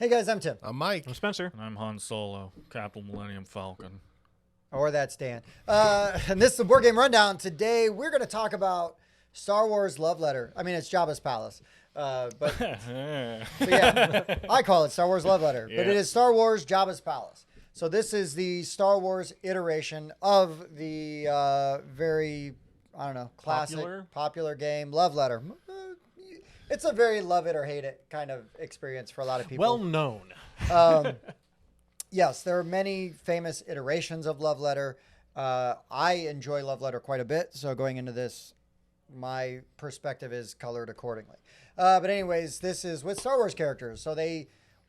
Hey guys, I'm Tim. I'm Mike. I'm Spencer. And I'm Han Solo, Capital Millennium Falcon. Or that's Dan. And this is the Board Game Rundown. Today we're going to talk about Star Wars Love Letter. I mean, it's Jabba's Palace. But yeah, I call it Star Wars Love Letter. But it is Star Wars Jabba's Palace. So this is the Star Wars iteration of the very, I don't know, classic, popular game, Love Letter. It's a very love it or hate it kind of experience for a lot of people. Well known. Yes, there are many famous iterations of Love Letter. I enjoy Love Letter quite a bit, so going into this, my perspective is colored accordingly. But anyways, this is with Star Wars characters. So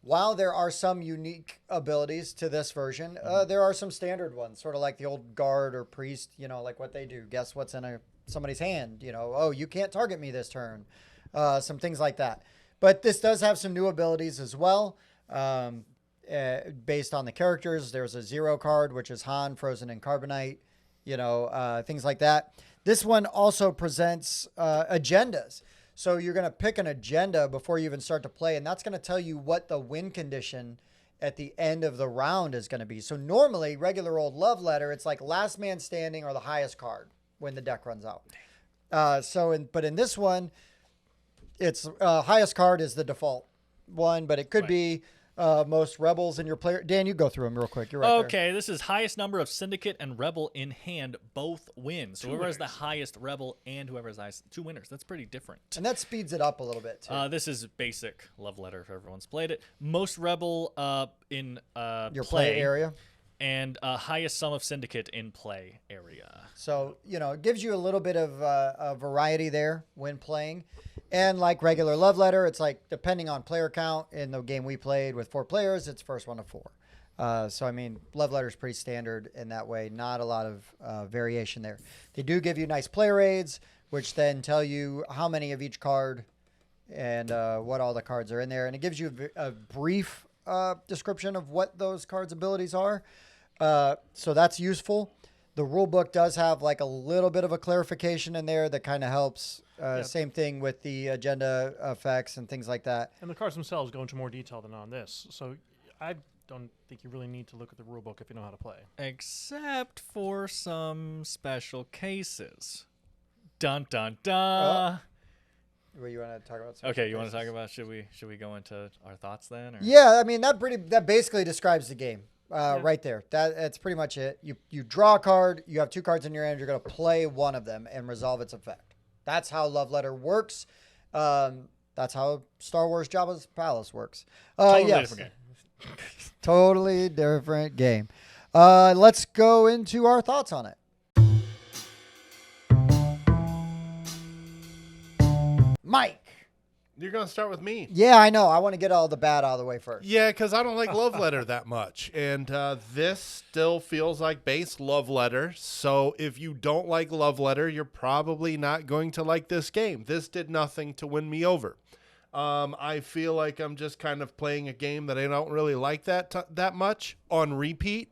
while there are some unique abilities to this version, there are some standard ones, sort of like the old guard or priest, like what they do. Guess what's in somebody's hand? Oh, you can't target me this turn. Some things like that. But this does have some new abilities as well. Based on the characters, there's a zero card, which is Han, frozen in carbonite, things like that. This one also presents agendas. So you're going to pick an agenda before you even start to play, and that's going to tell you what the win condition at the end of the round is going to be. So normally, regular old Love Letter, it's like last man standing or the highest card when the deck runs out. But in this one, it's highest card is the default one, but it could be most rebels in your player. Dan, you go through them real quick. You're right there. This is highest number of Syndicate and Rebel in hand, both win. So whoever has the highest Rebel and whoever has the highest, 2 winners. That's pretty different. And that speeds it up a little bit, too. This is basic Love Letter if everyone's played it. Most Rebel in your play area. And highest sum of Syndicate in play area. So, it gives you a little bit of a variety there when playing. And like regular Love Letter, it's like depending on player count. In the game we played with 4 players, it's first 1 to 4. So, I mean, Love Letter is pretty standard in that way. Not a lot of variation there. They do give you nice player aids, which then tell you how many of each card and what all the cards are in there. And it gives you a brief description of what those cards' abilities are. So that's useful. The rule book does have like a little bit of a clarification in there that kind of helps. Same thing with the agenda effects and things like that. And the cards themselves go into more detail than on this. So I don't think you really need to look at the rule book if you know how to play. Except for some special cases. Dun, dun, dun. What you want to talk about? Okay, you want to talk about, should we go into our thoughts then? Or? Yeah, I mean, that basically describes the game. Right there. That's pretty much it. You draw a card. You have 2 cards in your hand. You're going to play one of them and resolve its effect. That's how Love Letter works. That's how Star Wars Jabba's Palace works. Yes. Different game. Totally different game. Let's go into our thoughts on it. Mike. You're going to start with me. Yeah, I know. I want to get all the bad out of the way first. Yeah, because I don't like Love Letter that much. And this still feels like base Love Letter. So if you don't like Love Letter, you're probably not going to like this game. This did nothing to win me over. I feel like I'm just kind of playing a game that I don't really like that much on repeat.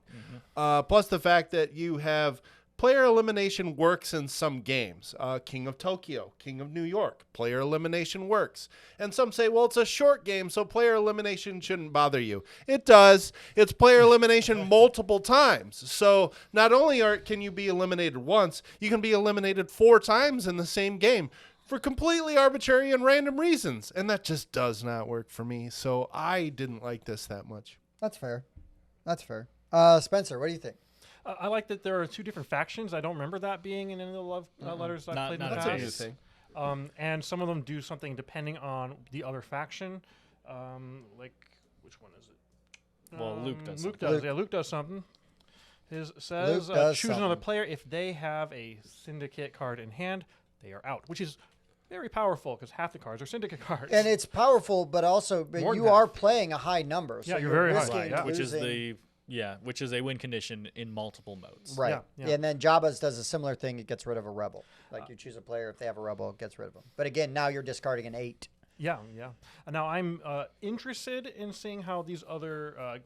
Mm-hmm. Plus the fact that you have... Player elimination works in some games. King of Tokyo, King of New York, player elimination works. And some say, well, it's a short game, so player elimination shouldn't bother you. It does. It's player elimination multiple times. So not only can you be eliminated once, you can be eliminated 4 times in the same game for completely arbitrary and random reasons. And that just does not work for me. So I didn't like this that much. That's fair. Spencer, what do you think? I like that there are 2 different factions. I don't remember that being in any of the Love Letters I played in the past. That's a new thing. And some of them do something depending on the other faction. Like, which one is it? Well, Luke does. Luke does something. His says choose another player. If they have a syndicate card in hand, they are out, which is very powerful because half the cards are syndicate cards. And it's powerful, but also you are playing a high number. So you're very high. Yeah. Which is a win condition in multiple modes. Right. Yeah. And then Jabba's does a similar thing. It gets rid of a rebel. Like you choose a player. If they have a rebel, it gets rid of them. But again, now you're discarding an 8. Yeah. Now I'm interested in seeing how these other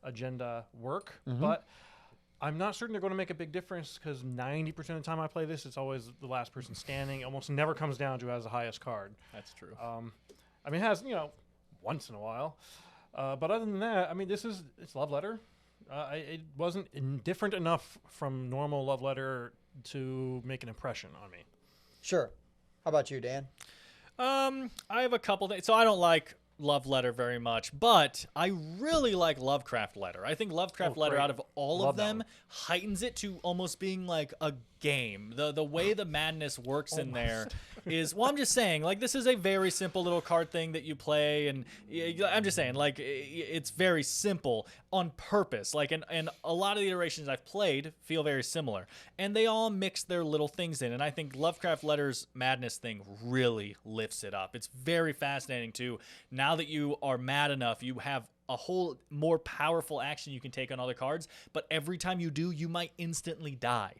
agenda work, but I'm not certain they're going to make a big difference because 90% of the time I play this, it's always the last person standing. It almost never comes down to who has the highest card. That's true. I mean, it has, once in a while. But other than that, I mean, it's Love Letter. It wasn't different enough from normal Love Letter to make an impression on me. Sure. How about you, Dan? I have a couple things. So I don't like Love Letter very much, but I really like Lovecraft Letter. I think Lovecraft Letter, great. out of all Love of that them, one. heightens it to almost being like a game. The way the madness works in there is, well, I'm just saying, like, this is a very simple little card thing that you play, and I'm just saying, like, it's very simple on purpose. Like, and a lot of the iterations I've played feel very similar, and they all mix their little things in, and I think Lovecraft Letter's madness thing really lifts it up. It's very fascinating too. Now that you are mad enough, you have a whole more powerful action you can take on other cards, but every time you do, you might instantly die.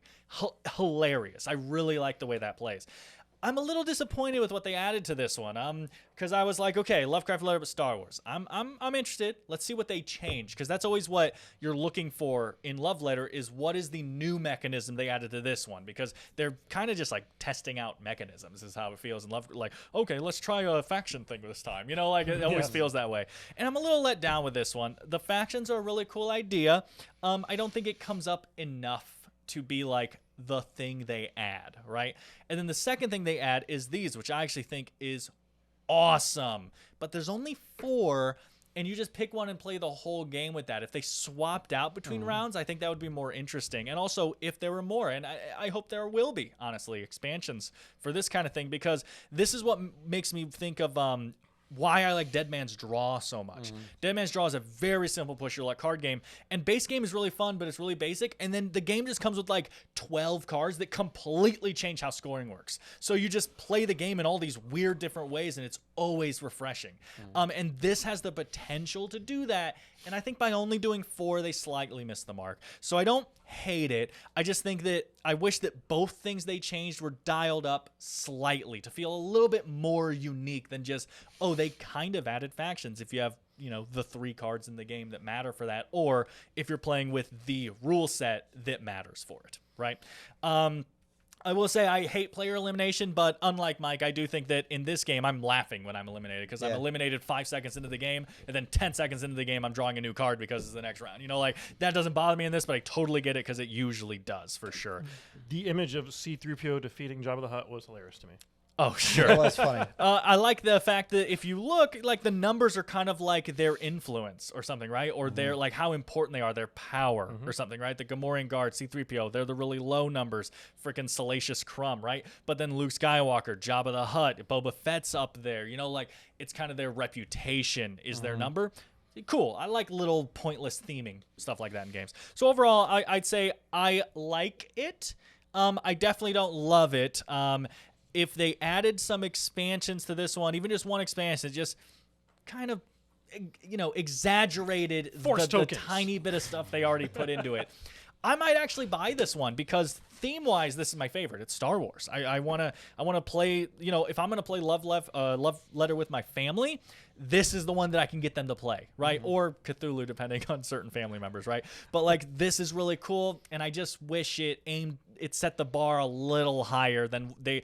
Hilarious. I really like the way that plays. I'm a little disappointed with what they added to this one. Because I was like, okay, Lovecraft Letter, but Star Wars. I'm interested. Let's see what they change, because that's always what you're looking for in Love Letter, is what is the new mechanism they added to this one, because they're kind of just like testing out mechanisms is how it feels in Love. Like, okay, let's try a faction thing this time. You know, like it always feels that way. And I'm a little let down with this one. The factions are a really cool idea. I don't think it comes up enough to be like the thing they add, right? And then the second thing they add is these, which I actually think is awesome. But there's only 4, and you just pick one and play the whole game with that. If they swapped out between rounds, I think that would be more interesting. And also, if there were more, and I hope there will be, honestly, expansions for this kind of thing, because this is what makes me think of why I like Dead Man's Draw so much. Dead Man's Draw is a very simple push your luck card game, and base game is really fun, but it's really basic, and then the game just comes with like 12 cards that completely change how scoring works. So you just play the game in all these weird different ways, and it's always refreshing. And this has the potential to do that, and I think by only doing 4, they slightly missed the mark. So I don't hate it. I just think that I wish that both things they changed were dialed up slightly to feel a little bit more unique than just, oh, they kind of added factions if you have, you know, the 3 cards in the game that matter for that, or if you're playing with the rule set that matters for it, right? I will say I hate player elimination, but unlike Mike, I do think that in this game I'm laughing when I'm eliminated, because I'm eliminated 5 seconds into the game, and then 10 seconds into the game I'm drawing a new card because it's the next round. You know, like, that doesn't bother me in this, but I totally get it because it usually does, for sure. The image of C-3PO defeating Jabba the Hutt was hilarious to me. Oh, sure. That was funny. I like the fact that if you look, like, the numbers are kind of like their influence or something, right? Or they're like how important they are, their power or something, right? The Gamorrean Guard, C-3PO, they're the really low numbers. Freaking Salacious Crumb, right? But then Luke Skywalker, Jabba the Hutt, Boba Fett's up there. You know, like, it's kind of their reputation is their number. Cool. I like little pointless theming, stuff like that in games. So overall, I'd say I like it. I definitely don't love it. If they added some expansions to this one, even just one expansion, just kind of, you know, exaggerated the tiny bit of stuff they already put into it, I might actually buy this one, because theme-wise, this is my favorite. It's Star Wars. I wanna play. You know, if I'm gonna play Love Letter with my family, this is the one that I can get them to play, right? Or Cthulhu, depending on certain family members, right? But like, this is really cool, and I just wish it set the bar a little higher than they.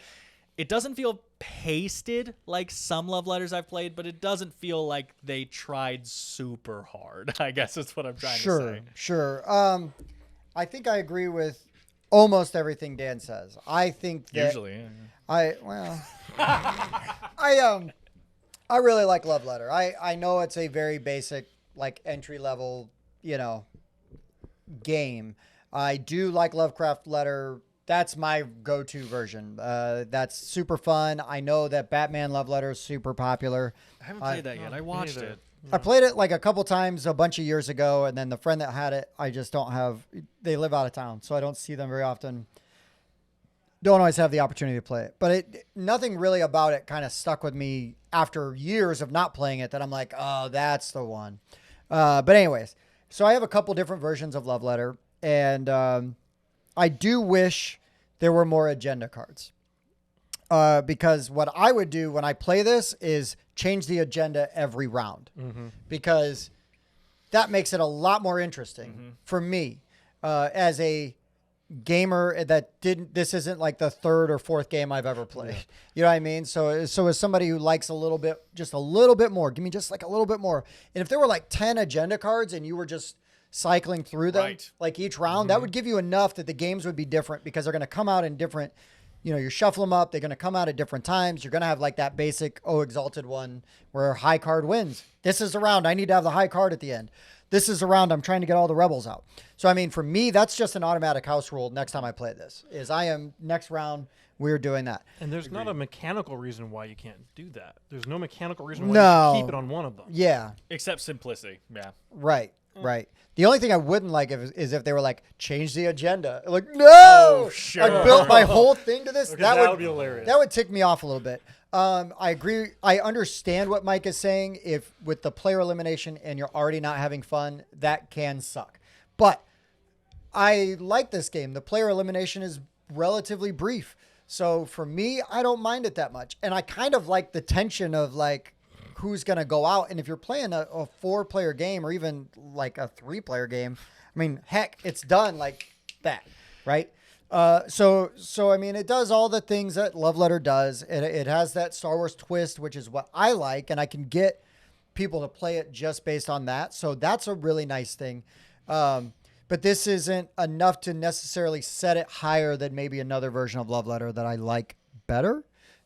It doesn't feel pasted like some Love Letters I've played, but it doesn't feel like they tried super hard, I guess is what I'm trying to say. Sure. I think I agree with almost everything Dan says. I think that Usually, yeah. I really like Love Letter. I know it's a very basic, like, entry level, you know, game. I do like Lovecraft Letter. That's my go-to version. That's super fun. I know that Batman Love Letter is super popular. I haven't played that yet. I watched it. I played it like a couple times a bunch of years ago, and then the friend that had it, I just don't have. They live out of town, so I don't see them very often. Don't always have the opportunity to play it, but nothing really about it kind of stuck with me after years of not playing it, that I'm like, oh, that's the one. But anyways, so I have a couple different versions of Love Letter, and I do wish there were more agenda cards. Because what I would do when I play this is change the agenda every round, because that makes it a lot more interesting for me as a gamer that didn't. This isn't like the third or fourth game I've ever played. Yeah. You know what I mean? So as somebody who likes just a little bit more, give me just like a little bit more. And if there were like 10 agenda cards and you were just cycling through them like each round, that would give you enough that the games would be different because they're going to come out in different. You shuffle them up. They're going to come out at different times. You're going to have like that basic Exalted one where high card wins. This is the round. I need to have the high card at the end. This is the round I'm trying to get all the rebels out. So, I mean, for me, that's just an automatic house rule next time I play this, is next round, we're doing that. And there's not a mechanical reason why you can't do that. There's no mechanical reason why you keep it on one of them. Yeah. Except simplicity. Yeah. Right. Right. The only thing I wouldn't like is if they were like, change the agenda. Like, no! Sure. I built my whole thing to this. Okay, that would be hilarious. That would tick me off a little bit. I agree. I understand what Mike is saying. If with the player elimination and you're already not having fun, that can suck. But I like this game. The player elimination is relatively brief. So for me, I don't mind it that much. And I kind of like the tension of like, who's going to go out. And if you're playing a 4-player game or even like a 3-player game, I mean, heck, it's done like that, right? So I mean, it does all the things that Love Letter does. It has that Star Wars twist, which is what I like, and I can get people to play it just based on that. So that's a really nice thing. But this isn't enough to necessarily set it higher than maybe another version of Love Letter that I like better.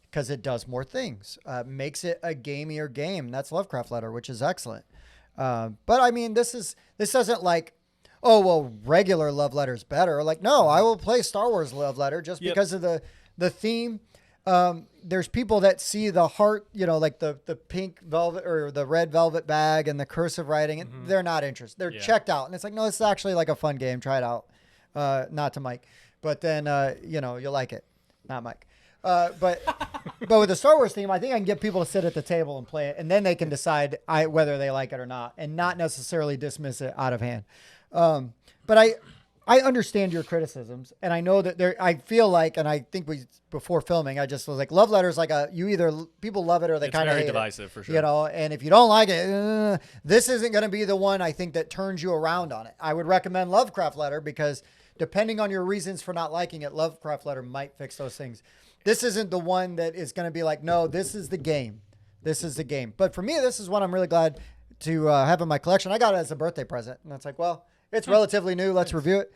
Because it does more things, makes it a gamier game. That's Lovecraft Letter, which is excellent. But I mean, this doesn't like, oh well, regular Love Letter is better. Like, no, I will play Star Wars Love Letter just because of the theme. There's people that see the heart, like the pink velvet or the red velvet bag and the cursive writing, and they're not interested. They're checked out, and it's like, no, it's actually like a fun game. Try it out. Not to Mike, but then you'll like it. Not Mike. But with the Star Wars theme, I think I can get people to sit at the table and play it, and then they can decide whether they like it or not, and not necessarily dismiss it out of hand. But I understand your criticisms, and I know that I feel like, and I think before filming, I just was like, Love Letter is like people love it or they kind of hate divisive it, for sure. And if you don't like it, this isn't going to be the one I think that turns you around on it. I would recommend Lovecraft Letter because depending on your reasons for not liking it, Lovecraft Letter might fix those things. This isn't the one that is going to be like, no, this is the game. This is the game. But for me, this is one I'm really glad to have in my collection. I got it as a birthday present. And it's like, well, it's relatively new. Let's review it.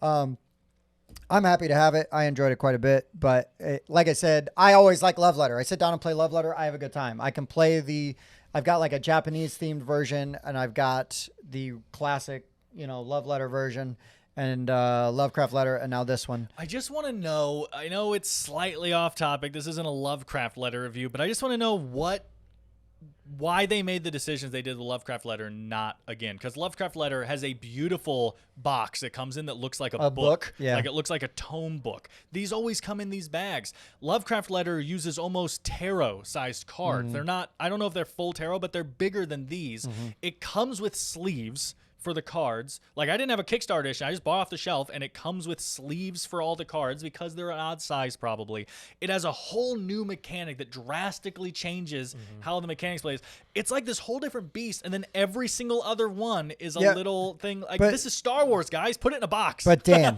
I'm happy to have it. I enjoyed it quite a bit. But like I said, I always like Love Letter. I sit down and play Love Letter. I have a good time. I can play I've got like a Japanese themed version, and I've got the classic, Love Letter version. And Lovecraft Letter, and now this one. I just want to know, I know it's slightly off topic. This isn't a Lovecraft Letter review, but I just want to know why they made the decisions they did with Lovecraft Letter not again. Because Lovecraft Letter has a beautiful box that comes in that looks like a book. Yeah. Like it looks like a tome book. These always come in these bags. Lovecraft Letter uses almost tarot-sized cards. They're not, I don't know if they're full tarot, but they're bigger than these. It comes with sleeves for the cards. Like I didn't have a Kickstarter edition. I just bought off the shelf, and it comes with sleeves for all the cards because they're an odd size probably. It has a whole new mechanic that drastically changes how the mechanics plays. It's like this whole different beast, and then every single other one is a little thing. Like this is Star Wars, guys. Put it in a box. But Dan,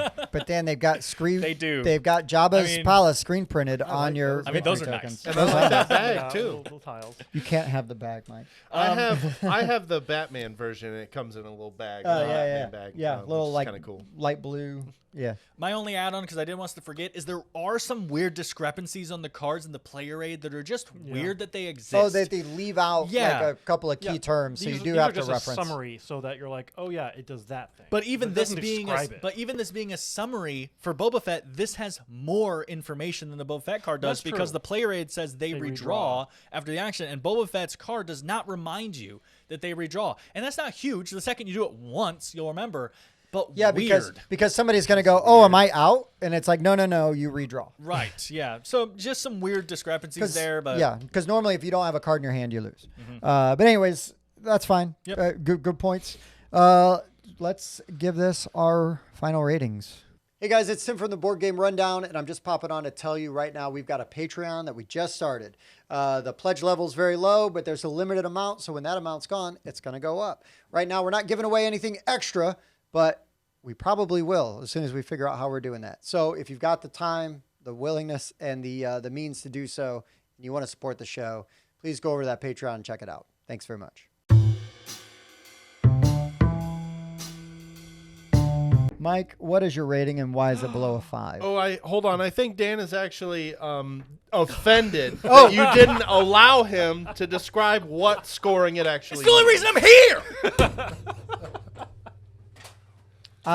they've got They do. They've got Jabba's palace screen printed on your. I mean, those are tokens. nice. And I like that bag too. Little tiles. You can't have the bag, Mike. I have the Batman version, and it comes in a little bag. Yeah. Bag, Little like kind of cool. light blue. Yeah. My only add-on, because I didn't want us to forget, is there are some weird discrepancies on the cards in the player aid that are just weird that they exist. Oh, they leave out like a couple of key terms, so you do have to reference. A summary, so that you're like, oh yeah, it does that thing. But even this being a summary for Boba Fett, this has more information than the Boba Fett card does. That's because true. the player aid says they redraw after the action, and Boba Fett's card does not remind you that they redraw, and that's not huge. The second you do it once, you'll remember. But because somebody's going to go, oh, am I out? And it's like, no, you redraw. Right, yeah. So just some weird discrepancies there. But because normally if you don't have a card in your hand, you lose. But anyways, that's fine. Yep. Good points. Let's give this our final ratings. Hey guys, it's Tim from the Board Game Rundown, and I'm just popping on to tell you right now we've got a Patreon that we just started. The pledge level is very low, but there's a limited amount, so when that amount's gone, it's going to go up. Right now, we're not giving away anything extra, but we probably will as soon as we figure out how we're doing that. So if you've got the time, the willingness, and the means to do so, and you want to support the show, please go over to that Patreon and check it out. Thanks very much. Mike, what is your rating and why is it below a 5? Oh, hold on. I think Dan is actually offended that you didn't allow him to describe what scoring it actually It's the only reason I'm here.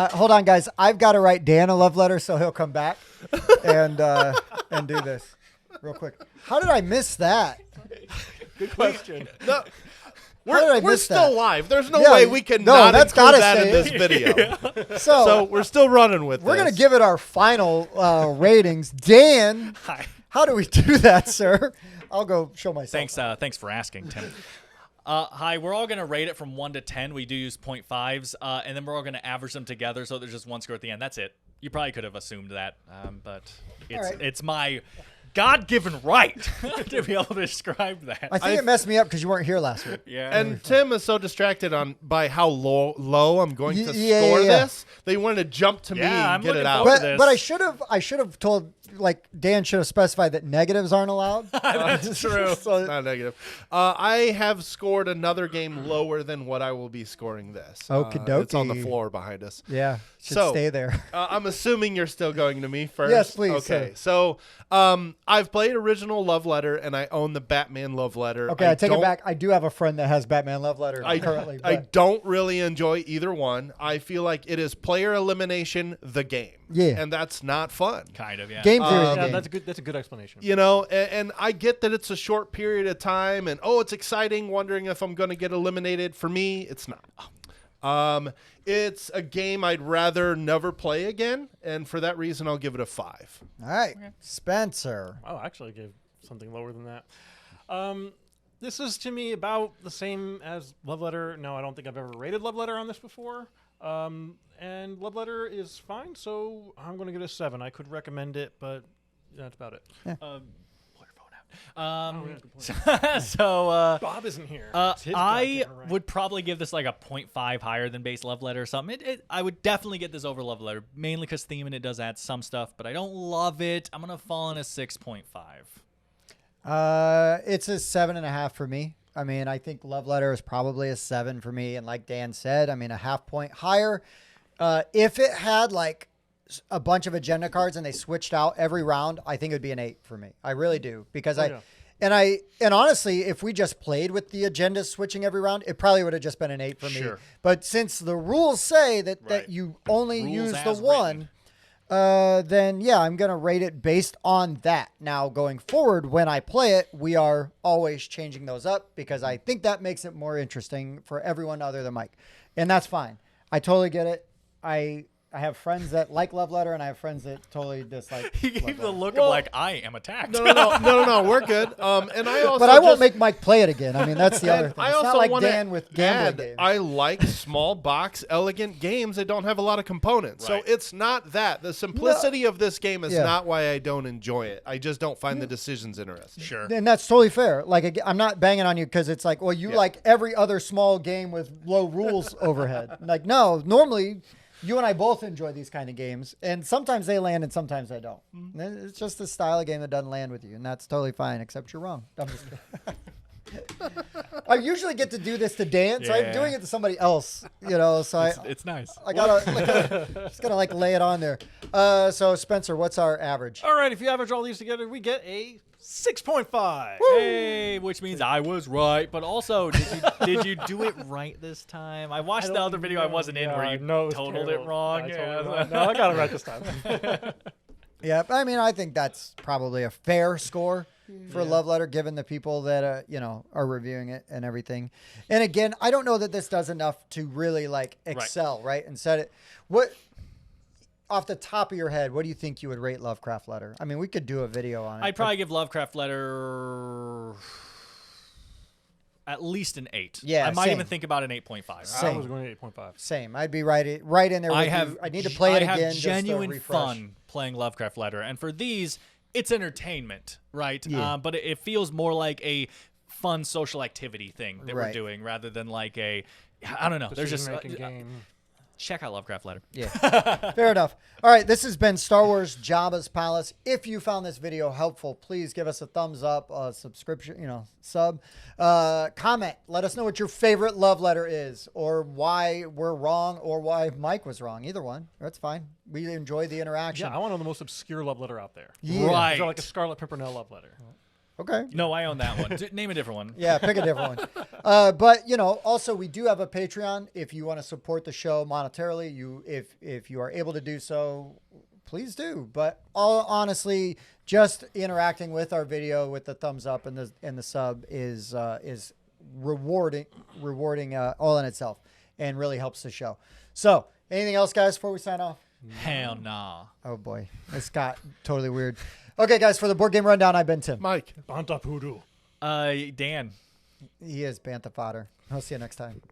Hold on, guys. I've got to write Dan a love letter so he'll come back and do this real quick. How did I miss that? Good question. No, How did I we're miss still that? live. There's no Yeah, way we can no, not that's include gotta that in say this it. video. So, So we're still running with we're this. going to give it our final ratings. Dan, Hi. how do we do that, sir? I'll go show myself. Thanks for asking, Tim. Hi, we're all going to rate it from 1 to 10. We do use 0.5s, and then we're all going to average them together so there's just one score at the end. That's it. You probably could have assumed that, but right. it's my God-given right to be able to describe that. I think it messed me up because you weren't here last week. Yeah. And Tim is so distracted by how low I'm going to Yeah, score yeah. this. They wanted to jump to me Yeah, I'm and get it looking out. forward But, this. but I should have told, like, Dan should have specified that negatives aren't allowed. That's true. So, Not negative. I have scored another game lower than what I will be scoring this. Okie It's on the dokie. floor behind us. yeah, should So- stay there. I'm assuming you're still going to me first. Yes, please, Okay, sir. so I've played original Love Letter and I own the Batman Love Letter. Okay, I take it don't- back. I do have a friend that has Batman Love Letter currently. I but- don't really enjoy either one. I feel like it is player elimination the game. Yeah. And that's not fun. Kind of, yeah. Game theory. Yeah, game. that's a good explanation. You know, and I get that it's a short period of time and it's exciting wondering if I'm going to get eliminated. For me, it's not. It's a game I'd rather never play again, and for that reason I'll give it a 5. All right, Spencer. Oh, actually, I gave something lower than that. This is to me about the same as Love Letter. No, I don't think I've ever rated Love Letter on this before. And Love Letter is fine, so I'm going to give it a 7. I could recommend it, but that's about it. Pull your phone out. Oh, yeah, good point. So Bob isn't here. It's his I goddamn right. would probably give this like a 0.5 higher than base Love Letter or something. I would definitely get this over Love Letter, mainly because theme and it does add some stuff, but I don't love it. I'm going to fall in a 6.5. It's a 7.5 for me. I mean, I think Love Letter is probably a 7 for me. And like Dan said, I mean, a half point higher. If it had like a bunch of agenda cards and they switched out every round, I think it would be an 8 for me. I really do. Because yeah. and honestly, if we just played with the agendas switching every round, it probably would have just been an 8 for me. Sure. But since the rules say that Right. you only Rules use the as one, then yeah, I'm going to rate it based on that. Now, going forward, when I play it, we are always changing those up because I think that makes it more interesting for everyone other than Mike. And that's fine. I totally get it. I have friends that like Love Letter, and I have friends that totally dislike He Love gave the Letter. look Well- of like, I am attacked. No, we're good. And I also But I won't just- make Mike play it again. I mean, that's the other thing. I It's also not like want Dan with gambling games. I like small box, elegant games that don't have a lot of components. Right. So it's not that. The simplicity of this game is Yeah. not why I don't enjoy it. I just don't find the decisions interesting. Sure. And that's totally fair. Like, I'm not banging on you because it's like, well, you like every other small game with low rules overhead. Like, no, normally you and I both enjoy these kind of games, and sometimes they land and sometimes they don't. It's just the style of game that doesn't land with you, and that's totally fine, except you're wrong. I'm just kidding. I usually get to do this to Dan, so I'm Yeah. doing it to somebody else, you know, so It's nice. I gotta just gotta like lay it on there. So Spencer, what's our average? All right, if you average all these together, we get a 6.5. Hey, which means I was right. But also, did you do it right this time? I watched the other video I wasn't in where you totaled it wrong. I Yeah. totally wrong. No, I got it right this time. Yeah, I mean, I think that's probably a fair score for Love Letter, given the people that are reviewing it and everything. And again, I don't know that this does enough to really like excel, right? And set it. What off the top of your head, what do you think you would rate Lovecraft Letter? I mean, we could do a video on it. I'd probably give Lovecraft Letter at least an 8. Yeah, I might same. even think about an 8.5. I Same. was going to 8.5. Same. I'd be right in there with you. I need to play it again. I have just to genuine refresh. fun playing Lovecraft Letter, and for these, it's entertainment, right? Yeah. But it feels more like a fun social activity thing that we're Right. doing rather than like a, I don't know. There's just Decision-making game. Check out Lovecraft Letter. Yeah, fair enough. All right, this has been Star Wars Jabba's Palace. If you found this video helpful, please give us a thumbs up, a subscription, sub, comment. Let us know what your favorite love letter is, or why we're wrong, or why Mike was wrong. Either one, that's fine. We enjoy the interaction. Yeah, I want to know the most obscure love letter out there. Yeah. Right. Is there like a Scarlet Pimpernel love letter? Okay. No, I own that one. Name a different one. Yeah, pick a different one. But also we do have a Patreon. If you want to support the show monetarily, if you are able to do so, please do. But honestly, just interacting with our video with the thumbs up and the sub is rewarding all in itself, and really helps the show. So, anything else, guys, before we sign off? Hell nah. Oh boy, this got totally weird. Okay, guys, for the board game rundown, I've been Tim. Mike. Banta Poodoo. Dan. He is Bantha Fodder. I'll see you next time.